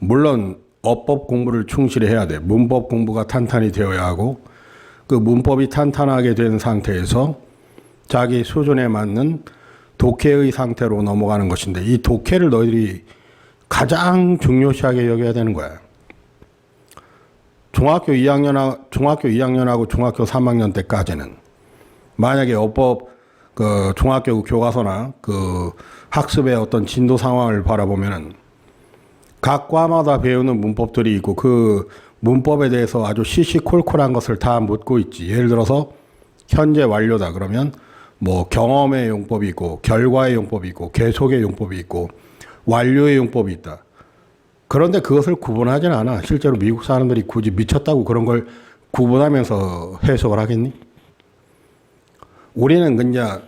물론 어법 공부를 충실히 해야 돼. 문법 공부가 탄탄히 되어야 하고 그 문법이 탄탄하게 된 상태에서 자기 수준에 맞는 독해의 상태로 넘어가는 것인데 이 독해를 너희들이 가장 중요시하게 여겨야 되는 거야. 중학교 2학년하고 중학교 3학년 때까지는 만약에 어법 그 중학교 교과서나 그 학습의 어떤 진도 상황을 바라보면은 각 과마다 배우는 문법들이 있고 그 문법에 대해서 아주 시시콜콜한 것을 다 묻고 있지. 예를 들어서 현재 완료다 그러면 뭐 경험의 용법이 있고 결과의 용법이 있고 계속의 용법이 있고 완료의 용법이 있다. 그런데 그것을 구분하지는 않아. 실제로 미국 사람들이 굳이 미쳤다고 그런 걸 구분하면서 해석을 하겠니? 우리는 그냥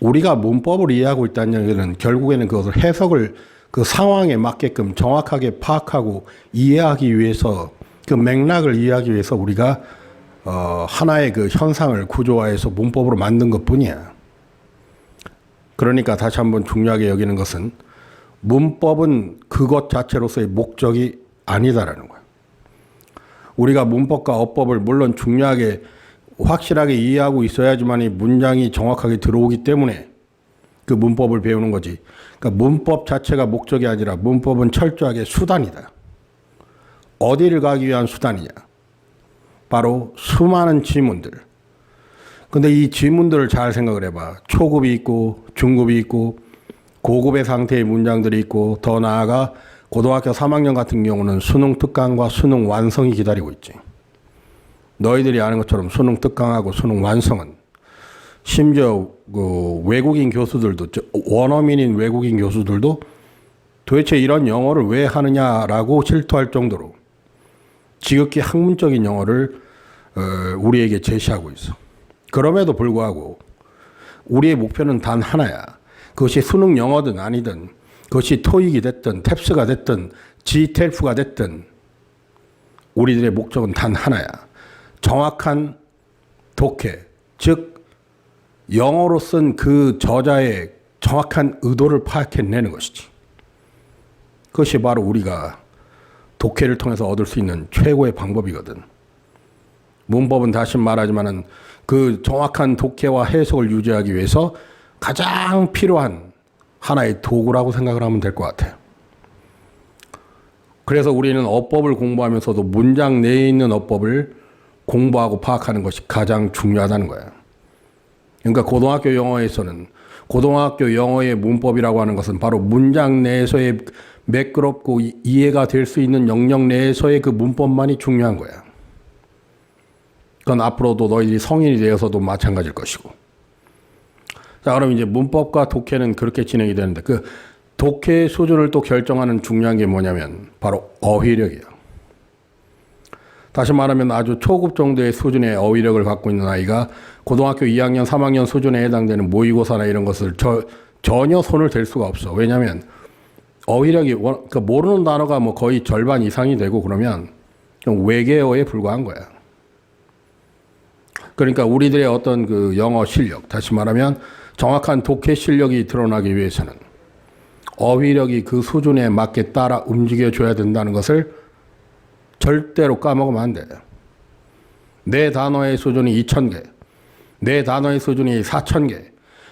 우리가 문법을 이해하고 있다는 얘기는 결국에는 그것을 해석을 그 상황에 맞게끔 정확하게 파악하고 이해하기 위해서 그 맥락을 이해하기 위해서 우리가 하나의 그 현상을 구조화해서 문법으로 만든 것 뿐이야. 그러니까 다시 한번 중요하게 여기는 것은 문법은 그것 자체로서의 목적이 아니다라는 거야. 우리가 문법과 어법을 물론 중요하게 확실하게 이해하고 있어야지만 이 문장이 정확하게 들어오기 때문에 그 문법을 배우는 거지. 그러니까 문법 자체가 목적이 아니라 문법은 철저하게 수단이다. 어디를 가기 위한 수단이냐? 바로 수많은 지문들. 근데 이 지문들을 잘 생각을 해봐. 초급이 있고 중급이 있고 고급의 상태의 문장들이 있고 더 나아가 고등학교 3학년 같은 경우는 수능 특강과 수능 완성이 기다리고 있지. 너희들이 아는 것처럼 수능 특강하고 수능 완성은 심지어 그 외국인 교수들도 원어민인 외국인 교수들도 도대체 이런 영어를 왜 하느냐라고 질투할 정도로 지극히 학문적인 영어를 우리에게 제시하고 있어. 그럼에도 불구하고 우리의 목표는 단 하나야. 그것이 수능 영어든 아니든 그것이 토익이 됐든 탭스가 됐든 GTELF가 됐든 우리들의 목적은 단 하나야. 정확한 독해, 즉 영어로 쓴 그 저자의 정확한 의도를 파악해내는 것이지. 그것이 바로 우리가 독해를 통해서 얻을 수 있는 최고의 방법이거든. 문법은 다시 말하지만은 그 정확한 독해와 해석을 유지하기 위해서 가장 필요한 하나의 도구라고 생각을 하면 될 것 같아요. 그래서 우리는 어법을 공부하면서도 문장 내에 있는 어법을 공부하고 파악하는 것이 가장 중요하다는 거야. 그러니까 고등학교 영어에서는 고등학교 영어의 문법이라고 하는 것은 바로 문장 내에서의 매끄럽고 이해가 될 수 있는 영역 내에서의 그 문법만이 중요한 거야. 그건 앞으로도 너희들이 성인이 되어서도 마찬가지일 것이고. 자, 그럼 이제 문법과 독해는 그렇게 진행이 되는데 그 독해의 수준을 또 결정하는 중요한 게 뭐냐면 바로 어휘력이야. 다시 말하면 아주 초급 정도의 수준의 어휘력을 갖고 있는 아이가 고등학교 2학년, 3학년 수준에 해당되는 모의고사나 이런 것을 전혀 손을 댈 수가 없어. 왜냐하면 어휘력이 그러니까 모르는 단어가 뭐 거의 절반 이상이 되고 그러면 좀 외계어에 불과한 거야. 그러니까 우리들의 어떤 그 영어 실력, 다시 말하면 정확한 독해 실력이 드러나기 위해서는 어휘력이 그 수준에 맞게 따라 움직여줘야 된다는 것을 절대로 까먹으면 안 돼. 내 단어의 수준이 2,000개, 내 단어의 수준이 4,000개,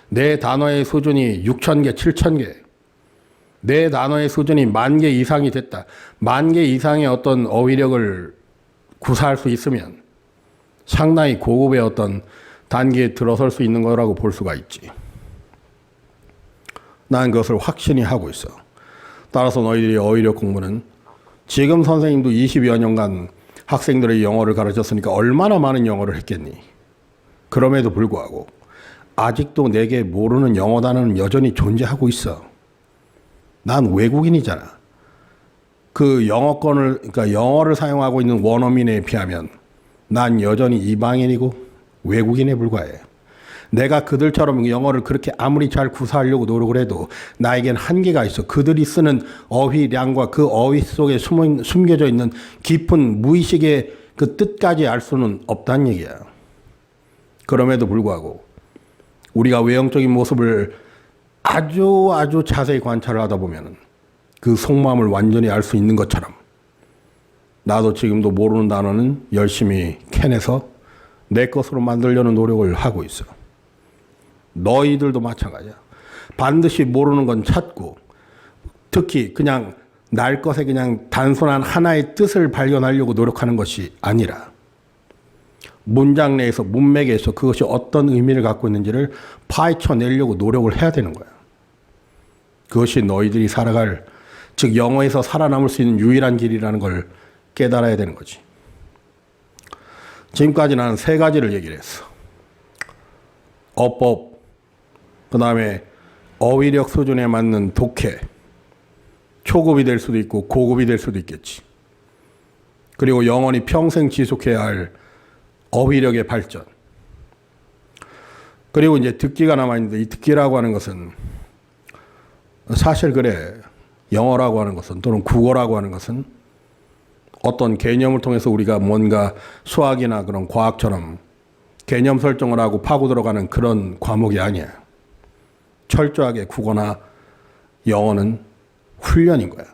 내 단어의 수준이 6,000개, 7,000개, 내 단어의 수준이 10,000개 이상이 됐다. 10,000개 이상의 어떤 어휘력을 구사할 수 있으면 상당히 고급의 어떤 단계에 들어설 수 있는 거라고 볼 수가 있지. 난 그것을 확신히 하고 있어. 따라서 너희들이 어휘력 공부는 지금 선생님도 20여 년간 학생들의 영어를 가르쳤으니까 얼마나 많은 영어를 했겠니? 그럼에도 불구하고 아직도 내게 모르는 영어 단어는 여전히 존재하고 있어. 난 외국인이잖아. 그 그러니까 영어를 사용하고 있는 원어민에 비하면 난 여전히 이방인이고 외국인에 불과해. 내가 그들처럼 영어를 그렇게 아무리 잘 구사하려고 노력을 해도 나에겐 한계가 있어. 그들이 쓰는 어휘량과 그 어휘 속에 숨겨져 있는 깊은 무의식의 그 뜻까지 알 수는 없다는 얘기야. 그럼에도 불구하고 우리가 외형적인 모습을 아주 자세히 관찰을 하다 보면 그 속마음을 완전히 알 수 있는 것처럼 나도 지금도 모르는 단어는 열심히 캐내서 내 것으로 만들려는 노력을 하고 있어. 너희들도 마찬가지야. 반드시 모르는 건 찾고 특히 그냥 날 것에 그냥 단순한 하나의 뜻을 발견하려고 노력하는 것이 아니라 문장 내에서 문맥에서 그것이 어떤 의미를 갖고 있는지를 파헤쳐내려고 노력을 해야 되는 거야. 그것이 너희들이 살아갈, 즉 영어에서 살아남을 수 있는 유일한 길이라는 걸 깨달아야 되는 거지. 지금까지 나는 세 가지를 얘기를 했어. 어법, 그 다음에 어휘력 수준에 맞는 독해, 초급이 될 수도 있고 고급이 될 수도 있겠지. 그리고 영원히 평생 지속해야 할 어휘력의 발전. 그리고 이제 듣기가 남아있는데 이 듣기라고 하는 것은 사실 그래. 영어라고 하는 것은 또는 국어라고 하는 것은 어떤 개념을 통해서 우리가 뭔가 수학이나 그런 과학처럼 개념 설정을 하고 파고 들어가는 그런 과목이 아니야. 철저하게 국어나 영어는 훈련인 거야.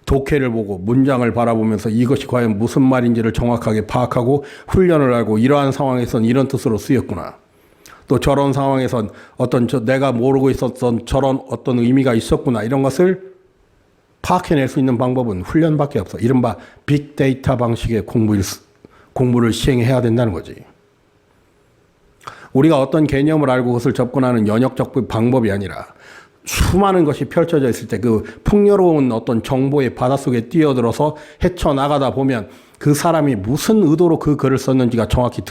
독해를 보고 문장을 바라보면서 이것이 과연 무슨 말인지를 정확하게 파악하고 훈련을 하고 이러한 상황에선 이런 뜻으로 쓰였구나. 또 저런 상황에선 내가 모르고 있었던 저런 어떤 의미가 있었구나. 이런 것을 파악해낼 수 있는 방법은 훈련밖에 없어. 이른바 빅데이터 방식의 공부를 시행해야 된다는 거지. 우리가 어떤 개념을 알고 그것을 접근하는 연역적 방법이 아니라 수많은 것이 펼쳐져 있을 때 그 풍요로운 어떤 정보의 바닷속에 뛰어들어서 헤쳐나가다 보면 그 사람이 무슨 의도로 그 글을 썼는지가 정확히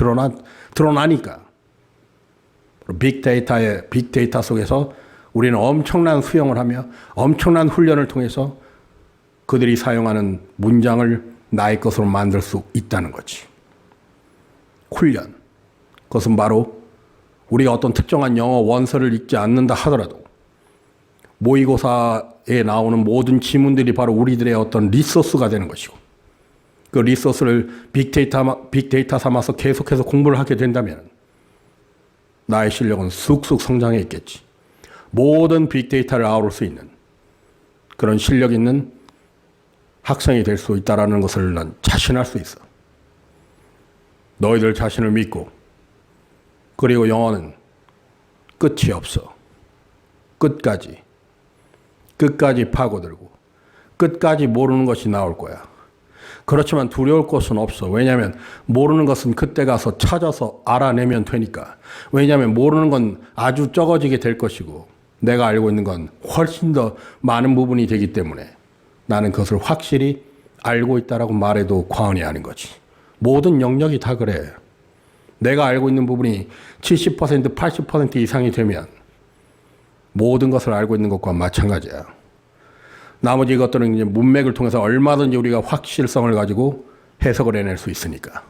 드러나니까. 빅데이터 속에서 우리는 엄청난 수용을 하며 엄청난 훈련을 통해서 그들이 사용하는 문장을 나의 것으로 만들 수 있다는 거지. 훈련. 그것은 바로 우리가 어떤 특정한 영어 원서를 읽지 않는다 하더라도 모의고사에 나오는 모든 지문들이 바로 우리들의 어떤 리소스가 되는 것이고 그 리소스를 빅데이터 삼아서 계속해서 공부를 하게 된다면 나의 실력은 쑥쑥 성장해 있겠지. 모든 빅데이터를 아우를 수 있는 그런 실력 있는 학생이 될 수 있다는 것을 난 자신할 수 있어. 너희들 자신을 믿고 그리고 영어는 끝이 없어. 끝까지 파고들고 끝까지 모르는 것이 나올 거야. 그렇지만 두려울 것은 없어. 왜냐하면 모르는 것은 그때 가서 찾아서 알아내면 되니까. 왜냐하면 모르는 건 아주 적어지게 될 것이고 내가 알고 있는 건 훨씬 더 많은 부분이 되기 때문에 나는 그것을 확실히 알고 있다라고 말해도 과언이 아닌 거지. 모든 영역이 다 그래. 내가 알고 있는 부분이 70%, 80% 이상이 되면 모든 것을 알고 있는 것과 마찬가지야. 나머지 것들은 이제 문맥을 통해서 얼마든지 우리가 확실성을 가지고 해석을 해낼 수 있으니까.